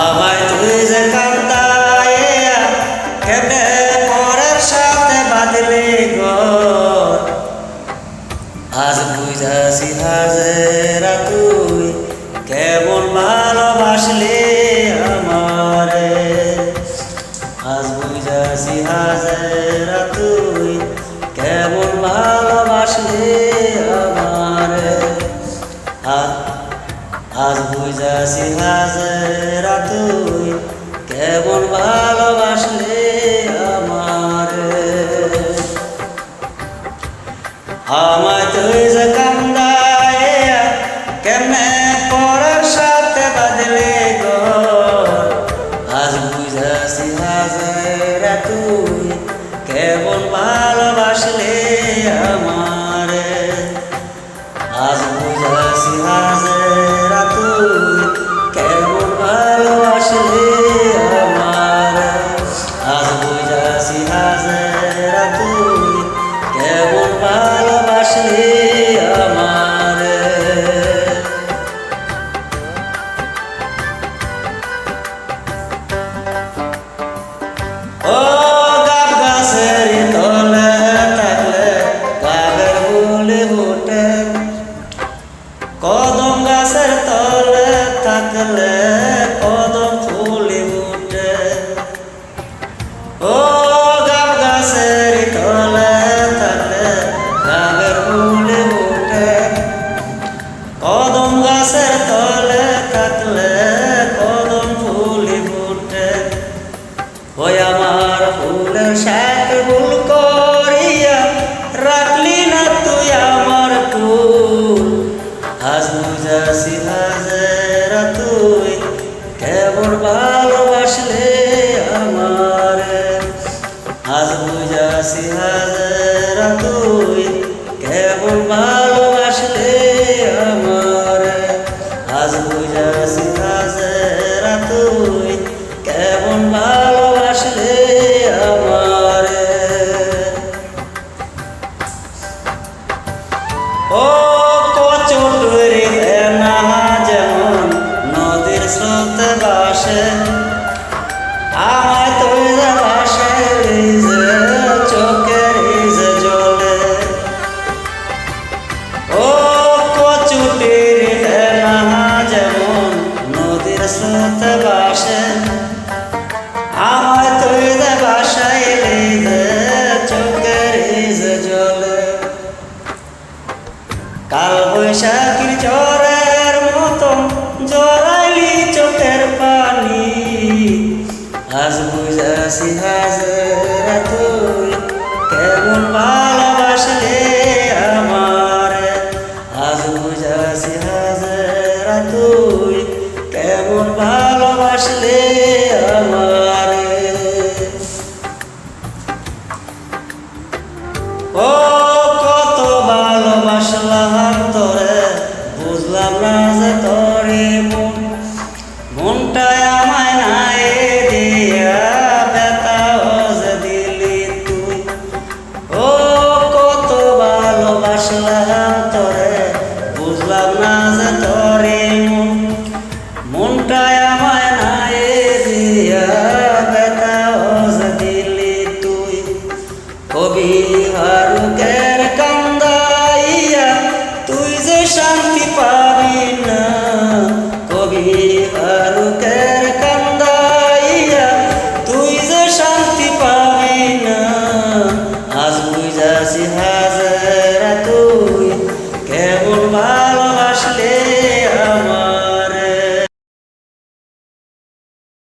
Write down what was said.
আমায় তুই যে কান্দাইয়া কেমনে পরের সাথে বাঁধলি ঘর, আজ বুঝাছি হাজেরা তুই কেমন ভালোবাসলি আমারে। আজ বুঝাছি হাজেরা তুই কেমন ভালোবাসলি আমারে। আজ বুঝাছি হাজেরা তুই কেমন ভালোবাসলি আমারে। আমায় তুই যে কান্দাইয়া কেমনে পরের সাথে বাঁধলি ঘর, আজ বুঝাছি হাজেরা তুই কেমন ভালোবাসলি আমারে। আজ বুঝাছি হাজেরা তুই কেমন ভালোবাসলি আমারে। আজ বুঝাছি হাজেরা তুই কেমন ভালোবাসলি আমারে। ও গাব গাছের তলে থাকলে গাবের ফুলে ফুটে, কদম গাছের তলে থাকলে কদম ফুলে ফুটে। ও গাব গাছের তলে থাকলে গাবের ফুলে ফুটে, কদম গাছের তলে থাকলে কদম ফুলে ফুটে। ওই আমার ফুলের সাথে ভুল করিয়া রাখলি না তুই আমার ফুল। আজ বুঝাছি হাজেরা তুই কেমন ভালোবাসলি আমারে। আজ বুঝাছি হাজেরা তুই কেমন ভালোবাসলি আমারে। আজ বুঝাছি হাজেরা তুই কেমন ভালোবাসলি আমারে। ও কচুরি ফেনা যেমন নদীর স্রোতে ভাসে, আমায় তুই যে ভাসে ভিজে চোখের ভিজে জলে। ও কচুরি ফেনা যেমন নদীর স্রোতে ভাসে, আমায় তুই যে ভাসাইলি যে চোখের ভিজে জলে। কাল বৈশাখীর ঝড়ের মতন জড়াইলি চোখের পানি। আজ বুঝাছি হাজেরা তুই কেমন ভালোবাসলি আমারে। আজ বুঝাছি হাজেরা তুই কেমন ভালোবাসলি আমারে। ও কত ভালোবাসলাম তোরে, বুঝলাম না যে তোরে মন, মনটায় আমায় নাই দিয়া ব্যথা যে দিলি তুই। ও কত ভালোবাসলাম তোরে, বুঝলাম না যে তোরে মন, মনটায় আমায় নাই দিয়া ব্যথা যে দিলি তুই। কবি হারুকের কান্দাইয়া তুই যে শান্তি পাবি না,